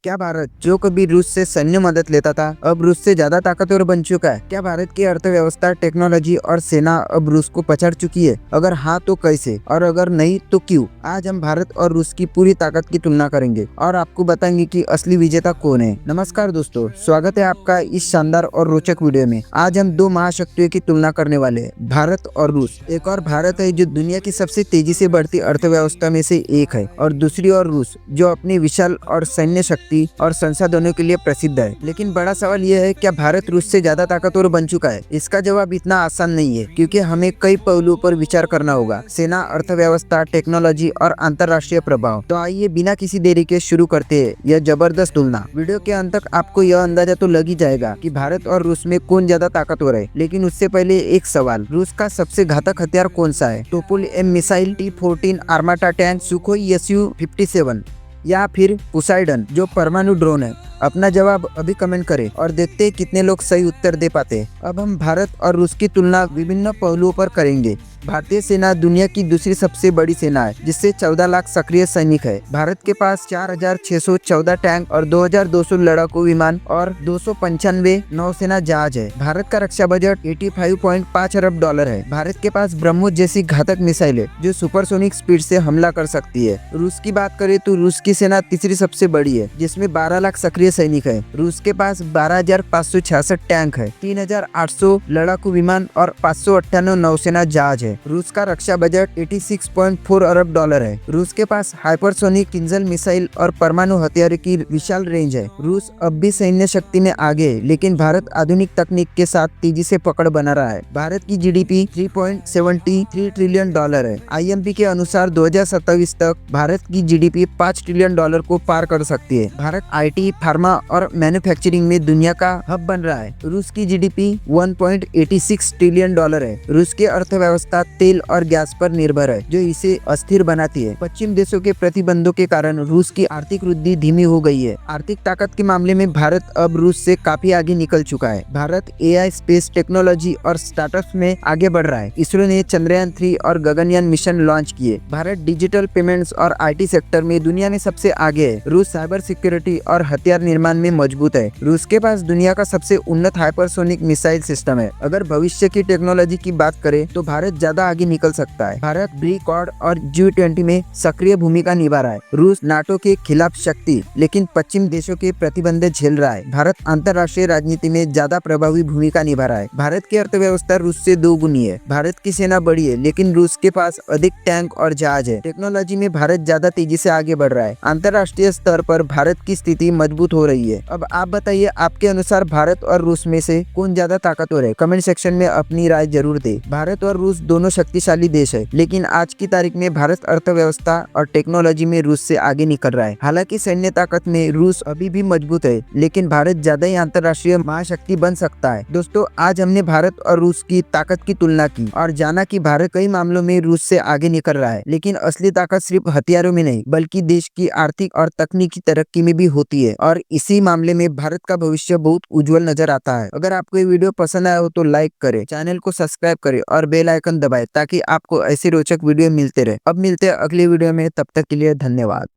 क्या भारत, जो कभी रूस से सैन्य मदद लेता था, अब रूस से ज्यादा ताकतवर बन चुका है? क्या भारत की अर्थव्यवस्था, टेक्नोलॉजी और सेना अब रूस को पछाड़ चुकी है? अगर हाँ तो कैसे, और अगर नहीं तो क्यों? आज हम भारत और रूस की पूरी ताकत की तुलना करेंगे और आपको बताएंगे कि असली विजेता कौन है। नमस्कार दोस्तों, स्वागत है आपका इस शानदार और रोचक वीडियो में। आज हम दो महाशक्तियों की तुलना करने वाले हैं, भारत और रूस। एक और भारत है जो दुनिया की सबसे तेजी से बढ़ती अर्थव्यवस्था में से एक है, और दूसरी ओर रूस जो अपनी विशाल और सैन्य शक्ति और संसाधनों के लिए प्रसिद्ध है। लेकिन बड़ा सवाल यह है, क्या भारत रूस से ज्यादा ताकतवर बन चुका है? इसका जवाब इतना आसान नहीं है, क्योंकि हमें कई पहलुओं पर विचार करना होगा। सेना, अर्थव्यवस्था, टेक्नोलॉजी और अंतर्राष्ट्रीय प्रभाव। तो आइए बिना किसी देरी के शुरू करते हैं यह जबरदस्त तुलना। वीडियो के अंत तक आपको यह अंदाजा तो लग ही जाएगा कि भारत और रूस में कौन ज्यादा ताकतवर है। लेकिन उससे पहले एक सवाल, रूस का सबसे घातक हथियार कौन सा है? Topol M missile, T-14 Armata tank, Sukhoi Su-57 या फिर पोसाइडन जो परमाणु ड्रोन है? अपना जवाब अभी कमेंट करें और देखते हैं कितने लोग सही उत्तर दे पाते हैं। अब हम भारत और रूस की तुलना विभिन्न पहलुओं पर करेंगे। भारतीय सेना दुनिया की दूसरी सबसे बड़ी सेना है, जिससे 14 लाख सक्रिय सैनिक है। भारत के पास 4,614 टैंक और 2,200 लड़ाकू विमान और 295 नौसेना जहाज है। भारत का रक्षा बजट 85.5 अरब डॉलर है। भारत के पास ब्रह्मोस जैसी घातक मिसाइल है जो सुपरसोनिक स्पीड से हमला कर सकती है। रूस की बात करें तो रूस की सेना तीसरी सबसे बड़ी है, जिसमें 12 लाख सक्रिय सैनिक है। रूस के पास 12,566 टैंक है, 3,800 लड़ाकू विमान और 598 नौसेना जहाज है। रूस का रक्षा बजट 86.4 अरब डॉलर है। रूस के पास हाइपरसोनिक किंजल मिसाइल और परमाणु हथियारों की विशाल रेंज है। रूस अब भी सैन्य शक्ति में आगे है, लेकिन भारत आधुनिक तकनीक के साथ तेजी से पकड़ बना रहा है। भारत की जीडीपी 3.73 ट्रिलियन डॉलर है। आईएमपी के अनुसार 2027 तक भारत की जीडीपी 5 ट्रिलियन डॉलर को पार कर सकती है। भारत आईटी, फार्मा और मैन्युफैक्चरिंग में दुनिया का हब बन रहा है। रूस की जीडीपी 1.86 ट्रिलियन डॉलर है। रूस की अर्थव्यवस्था तेल और गैस पर निर्भर है, जो इसे अस्थिर बनाती है। पश्चिम देशों के प्रतिबंधों के कारण रूस की आर्थिक वृद्धि धीमी हो गई है। आर्थिक ताकत के मामले में भारत अब रूस से काफी आगे निकल चुका है। भारत एआई, स्पेस टेक्नोलॉजी और स्टार्टअप्स में आगे बढ़ रहा है। इसरो ने चंद्रयान 3 और गगनयान मिशन लॉन्च किए। भारत डिजिटल पेमेंट्स और आईटी सेक्टर में दुनिया में सबसे आगे है। रूस साइबर सिक्योरिटी और हथियार निर्माण में मजबूत है। रूस के पास दुनिया का सबसे उन्नत हाइपरसोनिक मिसाइल सिस्टम है। अगर भविष्य की टेक्नोलॉजी की बात करें तो भारत ज्यादा आगे निकल सकता है। भारत ब्रिक्स, क्वाड और G20 में सक्रिय भूमिका निभा रहा है। रूस नाटो के खिलाफ शक्ति, लेकिन पश्चिम देशों के प्रतिबंध झेल रहा है। भारत अंतर्राष्ट्रीय राजनीति में ज्यादा प्रभावी भूमिका निभा रहा है। भारत की अर्थव्यवस्था रूस से दोगुनी है। भारत की सेना बड़ी है, लेकिन रूस के पास अधिक टैंक और जहाज है। टेक्नोलॉजी में भारत ज्यादा तेजी से आगे बढ़ रहा है। अंतर्राष्ट्रीय स्तर पर भारत की स्थिति मजबूत हो रही है। अब आप बताइए, आपके अनुसार भारत और रूस में से कौन ज्यादा ताकतवर है? कमेंट सेक्शन में अपनी राय जरूर दे। भारत और रूस दोनों शक्तिशाली देश है, लेकिन आज की तारीख में भारत अर्थव्यवस्था और टेक्नोलॉजी में रूस से आगे निकल रहा है। हालांकि सैन्य ताकत में रूस अभी भी मजबूत है, लेकिन भारत ज्यादा ही अंतर्राष्ट्रीय महाशक्ति बन सकता है। दोस्तों, आज हमने भारत और रूस की ताकत की तुलना की और जाना कि भारत कई मामलों में रूस से आगे निकल रहा है। लेकिन असली ताकत सिर्फ हथियारों में नहीं, बल्कि देश की आर्थिक और तकनीकी तरक्की में भी होती है, और इसी मामले में भारत का भविष्य बहुत उज्जवल नजर आता है। अगर आपको ये वीडियो पसंद आया हो तो लाइक करें, चैनल को सब्सक्राइब करें और बेल आइकन दबाएं, ताकि आपको ऐसी रोचक वीडियो मिलते रहे। अब मिलते हैं अगले वीडियो में, तब तक के लिए धन्यवाद।